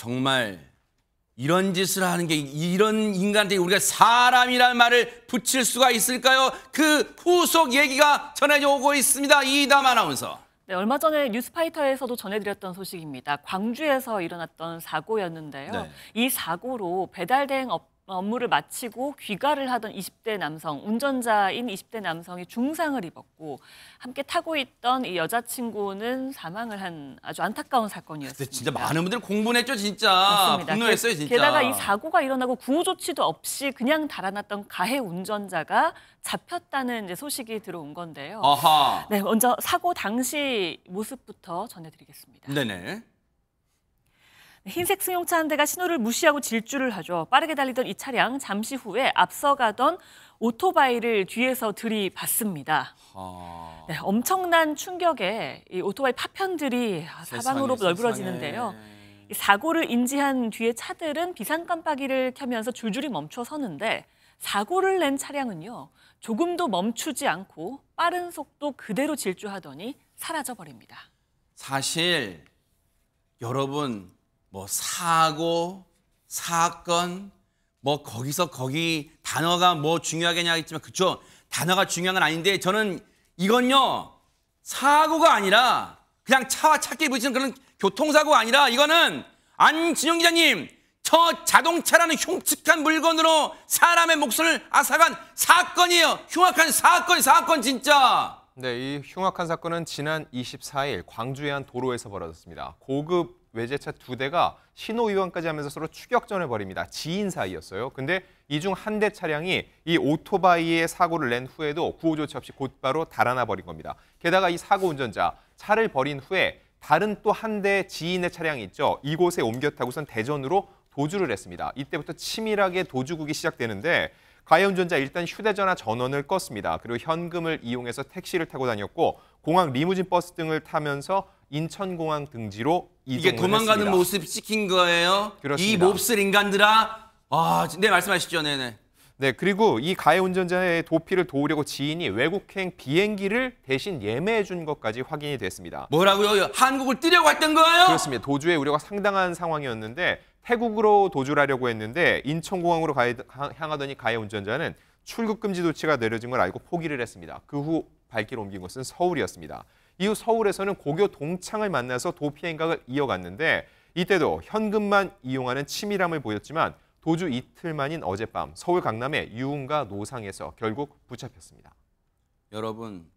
정말 이런 짓을 하는 게 이런 인간들이 우리가 사람이라는 말을 붙일 수가 있을까요? 그 후속 얘기가 전해져 오고 있습니다. 이담 아나운서. 네, 얼마 전에 뉴스파이터에서도 전해드렸던 소식입니다. 광주에서 일어났던 사고였는데요. 네. 이 사고로 배달 대행 업무를 마치고 귀가를 하던 20대 남성, 운전자인 20대 남성이 중상을 입었고 함께 타고 있던 이 여자친구는 사망을 한 아주 안타까운 사건이었습니다. 근데 진짜 많은 분들 공분했죠, 진짜. 맞습니다. 분노했어요, 진짜. 게다가 이 사고가 일어나고 구호 조치도 없이 그냥 달아났던 가해 운전자가 잡혔다는 이제 소식이 들어온 건데요. 아하. 네, 먼저 사고 당시 모습부터 전해드리겠습니다. 네네. 흰색 승용차 한 대가 신호를 무시하고 질주를 하죠. 빠르게 달리던 이 차량 잠시 후에 앞서가던 오토바이를 뒤에서 들이받습니다. 네, 엄청난 충격에 이 오토바이 파편들이 사방으로 널브러지는데요. 이 사고를 인지한 뒤에 차들은 비상 깜빡이를 켜면서 줄줄이 멈춰서는데 사고를 낸 차량은요. 조금도 멈추지 않고 빠른 속도 그대로 질주하더니 사라져버립니다. 사실 여러분 뭐 사고, 사건, 뭐 거기서 거기 단어가 뭐 중요하겠냐 했지만 그쵸? 단어가 중요한 건 아닌데 저는 이건요. 사고가 아니라 그냥 차와 차끼리 부딪히는 그런 교통사고가 아니라 이거는 안진영 기자님 저 자동차라는 흉측한 물건으로 사람의 목숨을 앗아간 사건이에요. 흉악한 사건 진짜. 네, 이 흉악한 사건은 지난 24일 광주의 한 도로에서 벌어졌습니다. 고급 외제차 2대가 신호 위반까지 하면서 서로 추격전을 벌입니다. 지인 사이였어요. 근데 이 중 한 대 차량이 이 오토바이의 사고를 낸 후에도 구호 조치 없이 곧바로 달아나 버린 겁니다. 게다가 이 사고 운전자 차를 버린 후에 다른 또 한 대 지인의 차량이 있죠. 이곳에 옮겨 타고선 대전으로 도주를 했습니다. 이때부터 치밀하게 도주국이 시작되는데 가해 운전자 일단 휴대전화 전원을 껐습니다. 그리고 현금을 이용해서 택시를 타고 다녔고 공항 리무진 버스 등을 타면서 인천공항 등지로 이동을 이게 도망가는 했습니다. 모습 찍힌 거예요? 그렇습니다. 이 몹쓸 인간들아. 네 말씀하시죠. 네네. 네, 그리고 이 가해 운전자의 도피를 도우려고 지인이 외국행 비행기를 대신 예매해 준 것까지 확인이 됐습니다. 뭐라고요? 한국을 뜨려고 했던 거예요? 그렇습니다. 도주의 우려가 상당한 상황이었는데 태국으로 도주를 하려고 했는데 인천공항으로 향하더니 가해 운전자는 출국 금지 조치가 내려진 걸 알고 포기를 했습니다. 그 후 발길을 옮긴 곳은 서울이었습니다. 이후 서울에서는 고교 동창을 만나서 도피 행각을 이어갔는데 이때도 현금만 이용하는 치밀함을 보였지만 도주 이틀 만인 어젯밤 서울 강남의 유흥가 노상에서 결국 붙잡혔습니다. 여러분,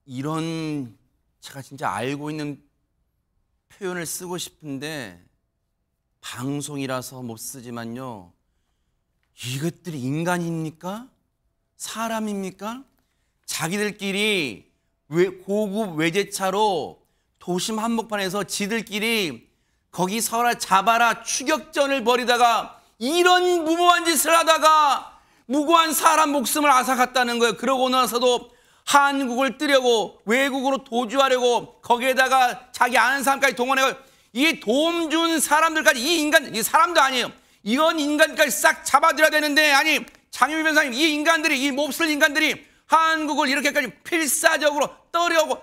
이런 제가 진짜 알고 있는 표현을 쓰고 싶은데 방송이라서 못 쓰지만요. 이것들이 인간입니까? 사람입니까? 자기들끼리 고급 외제차로 도심 한복판에서 지들끼리 거기 서라 잡아라 추격전을 벌이다가 이런 무모한 짓을 하다가 무고한 사람 목숨을 앗아갔다는 거예요. 그러고 나서도 한국을 뜨려고 외국으로 도주하려고 거기에다가 자기 아는 사람까지 동원해서 이 도움 준 사람들까지 이 사람도 아니에요. 이런 인간까지 싹 잡아들여야 되는데 아니 장유미 변호사님 이 인간들이 이 몹쓸 인간들이 한국을 이렇게까지 필사적으로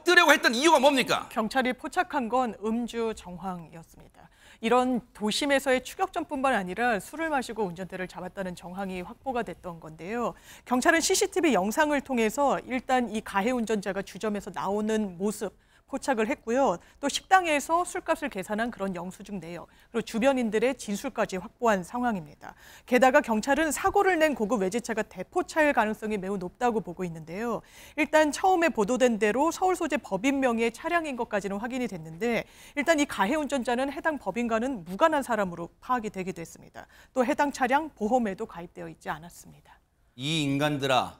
뜨려고 했던 이유가 뭡니까? 경찰이 포착한 건 음주 정황이었습니다. 이런 도심에서의 추격전뿐만 아니라 술을 마시고 운전대를 잡았다는 정황이 확보가 됐던 건데요. 경찰은 CCTV 영상을 통해서 일단 이 가해 운전자가 주점에서 나오는 모습 포착을 했고요. 또 식당에서 술값을 계산한 그런 영수증 내역, 그리고 주변인들의 진술까지 확보한 상황입니다. 게다가 경찰은 사고를 낸 고급 외제차가 대포차일 가능성이 매우 높다고 보고 있는데요. 일단 처음에 보도된 대로 서울 소재 법인 명의의 차량인 것까지는 확인이 됐는데 일단 이 가해 운전자는 해당 법인과는 무관한 사람으로 파악이 되기도 했습니다. 또 해당 차량 보험에도 가입되어 있지 않았습니다. 이 인간들아,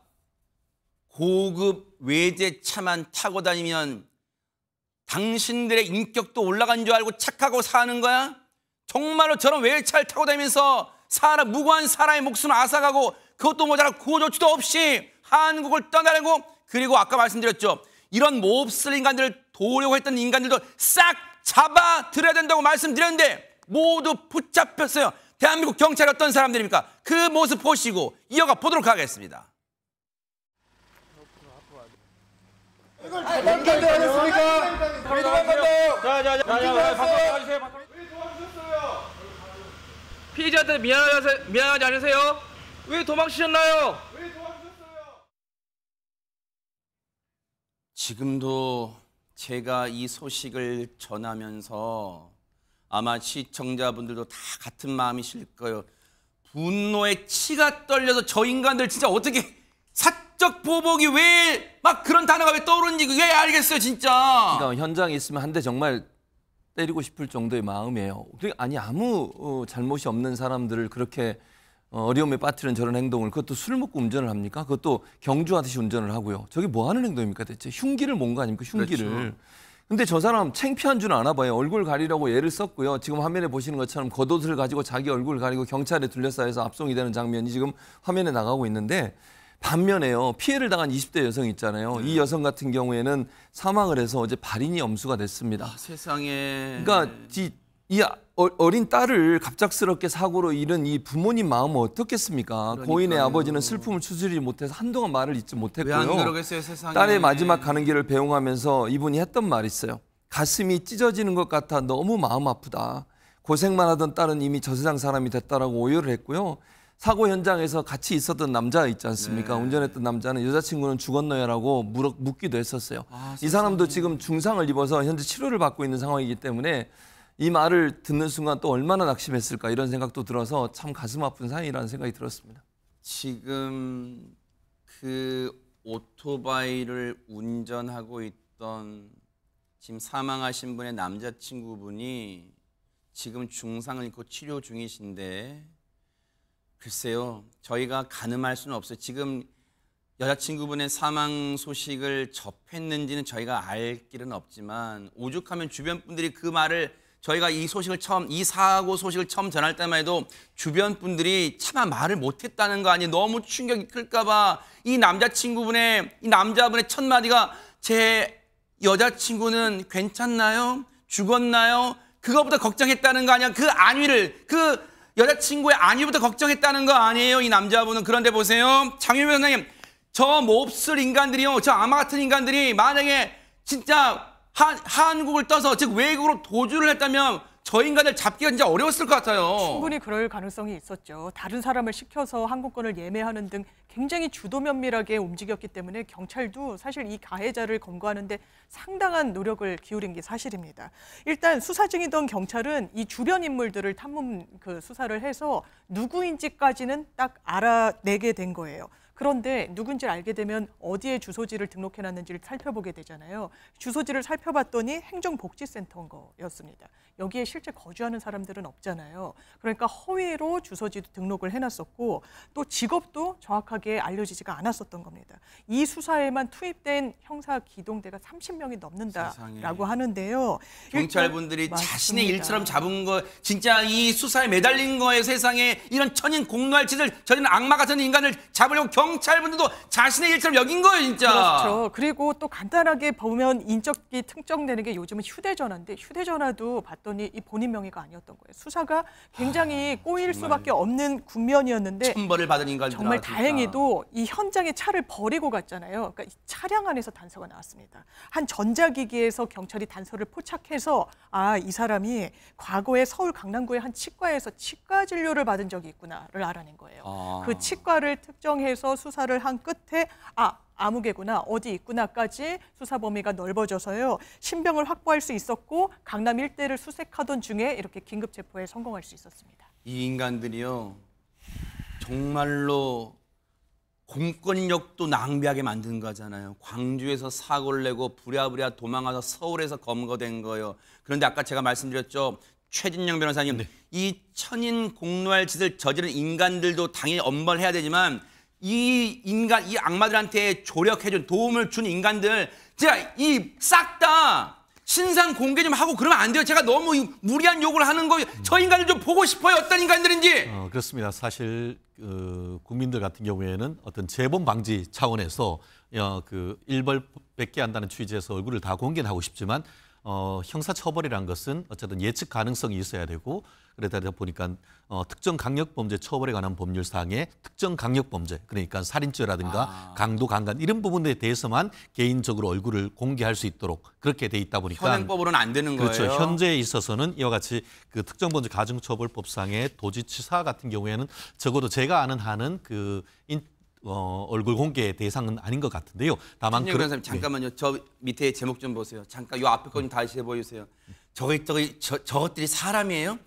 고급 외제차만 타고 다니면 당신들의 인격도 올라간 줄 알고 착하고 사는 거야? 정말로 저런 외제차를 타고 다니면서 무고한 사람의 목숨을 앗아가고 그것도 모자라 구호조치도 없이 한국을 떠나려고 그리고 아까 말씀드렸죠. 이런 몹쓸 인간들을 도우려고 했던 인간들도 싹 잡아들여야 된다고 말씀드렸는데 모두 붙잡혔어요. 대한민국 경찰이 어떤 사람들입니까? 그 모습 보시고 이어가 보도록 하겠습니다. 이걸 도망간다 하셨습니까? 왜 도망간다? 피해자한테 미안하지 않으세요? 왜 도망치셨나요? 지금도 제가 이 소식을 전하면서 아마 시청자분들도 다 같은 마음이실 거예요. 분노에 치가 떨려서 저 인간들 진짜 어떻게 사적 보복이 왜 막 그런 단어가 왜 떠오르는지 그게 알겠어요 진짜. 그러니까 현장에 있으면 한 대 정말 때리고 싶을 정도의 마음이에요. 아니 아무 잘못이 없는 사람들을 그렇게 어려움에 빠뜨리는 저런 행동을, 그것도 술 먹고 운전을 합니까? 그것도 경주하듯이 운전을 하고요. 저게 뭐 하는 행동입니까 대체? 흉기를 몬 거 아닙니까? 흉기를. 그렇죠. 근데 저 사람 창피한 줄 아나 봐요. 얼굴 가리라고 애를 썼고요. 지금 화면에 보시는 것처럼 겉옷을 가지고 자기 얼굴 가리고 경찰에 둘러싸여서 압송이 되는 장면이 지금 화면에 나가고 있는데, 반면에요, 피해를 당한 20대 여성 있잖아요. 이 여성 같은 경우에는 사망을 해서 어제 발인이 엄수가 됐습니다. 세상에. 그러니까 이 어린 딸을 갑작스럽게 사고로 잃은 이 부모님 마음은 어떻겠습니까? 그러니까요. 고인의 아버지는 슬픔을 추스리지 못해서 한동안 말을 잇지 못했고요. 왜 안 그러겠어요, 세상에. 딸의 마지막 가는 길을 배웅하면서 이분이 했던 말이 있어요. 가슴이 찢어지는 것 같아 너무 마음 아프다. 고생만 하던 딸은 이미 저 세상 사람이 됐다라고 오열을 했고요. 사고 현장에서 같이 있었던 남자 있지 않습니까? 네. 운전했던 남자는 여자친구는 죽었나요라고 묻기도 했었어요. 이 사람도 지금 중상을 입어서 현재 치료를 받고 있는 상황이기 때문에 이 말을 듣는 순간 또 얼마나 낙심했을까 이런 생각도 들어서 참 가슴 아픈 사연이라는 생각이 들었습니다. 지금 그 오토바이를 운전하고 있던 지금 사망하신 분의 남자친구분이 지금 중상을 입고 치료 중이신데, 글쎄요, 저희가 가늠할 수는 없어요. 지금 여자친구분의 사망 소식을 접했는지는 저희가 알 길은 없지만, 오죽하면 주변 분들이 그 말을, 저희가 이 사고 소식을 처음 전할 때만 해도 주변 분들이 차마 말을 못했다는 거 아니에요. 너무 충격이 클까봐 이 남자분의 첫 마디가, 제 여자친구는 괜찮나요? 죽었나요? 그거보다 걱정했다는 거 아니야? 그 안위를, 그 여자친구의 안위부터 걱정했다는 거 아니에요, 이 남자분은. 그런데 보세요, 장윤배 선생님, 저 몹쓸 인간들이요, 저 아마 같은 인간들이 만약에 진짜 한국을 떠서, 즉 외국으로 도주를 했다면 저 인간들 잡기가 진짜 어려웠을 것 같아요. 충분히 그럴 가능성이 있었죠. 다른 사람을 시켜서 항공권을 예매하는 등 굉장히 주도 면밀하게 움직였기 때문에 경찰도 사실 이 가해자를 검거하는데 상당한 노력을 기울인 게 사실입니다. 일단 수사 중이던 경찰은 이 주변 인물들을 탐문 수사를 해서 누구인지까지는 딱 알아내게 된 거예요. 그런데 누군지를 알게 되면 어디에 주소지를 등록해놨는지를 살펴보게 되잖아요. 주소지를 살펴봤더니 행정복지센터인 거였습니다. 여기에 실제 거주하는 사람들은 없잖아요. 그러니까 허위로 주소지도 등록을 해놨었고, 또 직업도 정확하게 알려지지가 않았었던 겁니다. 이 수사에만 투입된 형사 기동대가 30명이 넘는다라고 하는데요. 경찰분들이 자신의 일처럼 잡은 거, 진짜 이 수사에 매달린 거에 세상에 이런 천인 공노할짓을 저지른 악마 같은 인간을 잡으려고 경찰분들도 자신의 일처럼 여긴 거예요, 진짜. 그렇죠. 그리고 또 간단하게 보면 인적이 특정되는 게 요즘은 휴대전화인데, 휴대전화도 봤더니 이 본인 명의가 아니었던 거예요. 수사가 굉장히 꼬일 수밖에 없는 국면이었는데, 천벌을 받은 인간들, 정말 다행히도 이 현장에 차를 버리고 갔잖아요. 그러니까 이 차량 안에서 단서가 나왔습니다. 한 전자기기에서 경찰이 단서를 포착해서, 이 사람이 과거에 서울 강남구의 한 치과에서 치과 진료를 받은 적이 있구나를 알아낸 거예요. 그 치과를 특정해서 수사를 한 끝에 아무개구나, 어디 있구나까지 수사 범위가 넓어져서요, 신병을 확보할 수 있었고 강남 일대를 수색하던 중에 이렇게 긴급 체포에 성공할 수 있었습니다. 이 인간들이요, 정말로 공권력도 낭비하게 만든 거잖아요. 광주에서 사고를 내고 부랴부랴 도망가서 서울에서 검거된 거예요. 그런데 아까 제가 말씀드렸죠, 최진영 변호사님, 이 천인 공노할 짓을 저지른 인간들도 당연히 엄벌해야 되지만, 이 악마들한테 조력해준, 도움을 준 인간들, 제가 이 싹 다 신상 공개 좀 하고 그러면 안 돼요. 제가 너무 무리한 욕을 하는 거예요. 저 인간들 좀 보고 싶어요. 어떤 인간들인지. 그렇습니다. 사실 국민들 같은 경우에는 어떤 재범 방지 차원에서 일벌 뺏게 한다는 취지에서 얼굴을 다 공개는 하고 싶지만, 형사처벌이라는 것은 어쨌든 예측 가능성이 있어야 되고 그러다 보니까 특정 강력범죄 처벌에 관한 법률사항에 특정 강력범죄 그러니까 살인죄라든가 강도 강간 이런 부분에 대해서만 개인적으로 얼굴을 공개할 수 있도록 그렇게 돼 있다 보니까 현행법으로는 안 되는 거예요. 그렇죠. 현재에 있어서는 이와 같이 그 특정범죄 가중처벌법상의 도지치사 같은 경우에는 적어도 제가 아는 한은 얼굴 공개 대상은 아닌 것 같은데요. 다만 그런 사람 잠깐만요. 저 밑에 제목 좀 보세요. 잠깐 요 앞에 거 좀 다시 해보세요. 저것들이 사람이에요?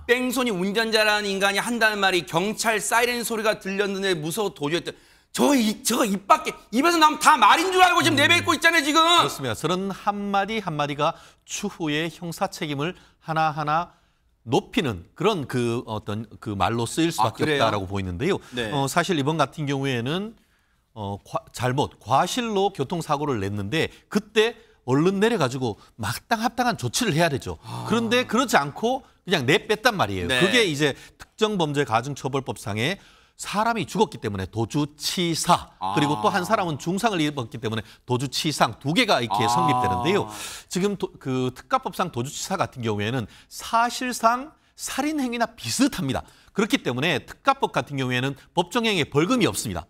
뺑소니 운전자라는 인간이 한다는 말이 경찰 사이렌 소리가 들렸는데 무서워 도주했대. 저거 입 밖에 입에서 나오면 다 말인 줄 알고 지금 내뱉고 있잖아요 지금. 그렇습니다. 저는 한마디 한마디가 추후에 형사 책임을 하나하나 높이는 그런 어떤 말로 쓰일 수밖에 없다라고 보이는데요. 네. 사실 이번 같은 경우에는 과실로 교통사고를 냈는데 그때 얼른 내려가지고 마땅합당한 조치를 해야 되죠. 그런데 그렇지 않고 그냥 내뺐단 말이에요. 네. 그게 이제 특정범죄 가중처벌법상에 사람이 죽었기 때문에 도주치사 그리고 또 한 사람은 중상을 입었기 때문에 도주치상 두 개가 이렇게 성립되는데요. 지금 그 특가법상 도주치사 같은 경우에는 사실상 살인행위나 비슷합니다. 그렇기 때문에 특가법 같은 경우에는 법정형에 벌금이 없습니다.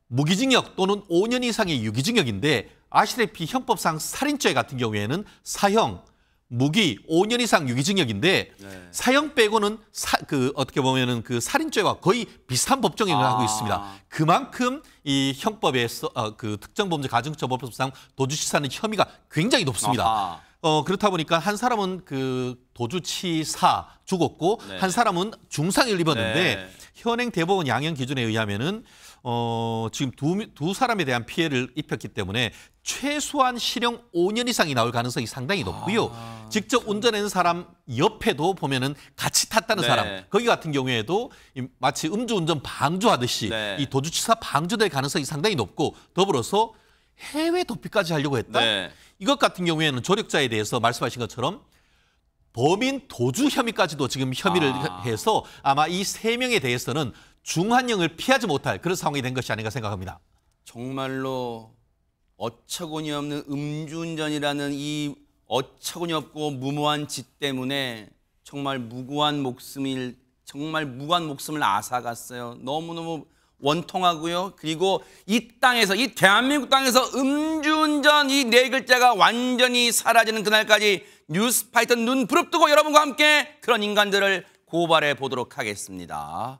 무기징역 또는 5년 이상의 유기징역인데 아시다시피 형법상 살인죄 같은 경우에는 사형, 무기 5년 이상 유기징역인데 사형 빼고는 어떻게 보면은 그 살인죄와 거의 비슷한 법정형을 하고 있습니다. 그만큼 이 형법에서 그 특정범죄 가중처벌법상 도주치사는 혐의가 굉장히 높습니다. 그렇다 보니까 한 사람은 그 도주치사 죽었고 한 사람은 중상을 입었는데 현행 대법원 양형 기준에 의하면은 지금 두 사람에 대한 피해를 입혔기 때문에 최소한 실형 5년 이상이 나올 가능성이 상당히 높고요. 직접 운전하는 사람 옆에도 보면은 같이 탔다는 사람 거기 같은 경우에도 마치 음주운전 방조하듯이 이 도주치사 방조될 가능성이 상당히 높고 더불어서 해외 도피까지 하려고 했다. 이것 같은 경우에는 조력자에 대해서 말씀하신 것처럼 범인 도주 혐의까지도 지금 혐의를 해서 아마 이 3명에 대해서는 중한형을 피하지 못할 그런 상황이 된 것이 아닌가 생각합니다. 정말로 어처구니 없는 음주운전이라는 이 어처구니 없고 무모한 짓 때문에 정말 무고한 목숨을 앗아갔어요. 너무너무 원통하고요. 그리고 이 땅에서 이 대한민국 땅에서 음주운전 이 4글자가 완전히 사라지는 그날까지 뉴스파이터 눈 부릅뜨고 여러분과 함께 그런 인간들을 고발해 보도록 하겠습니다.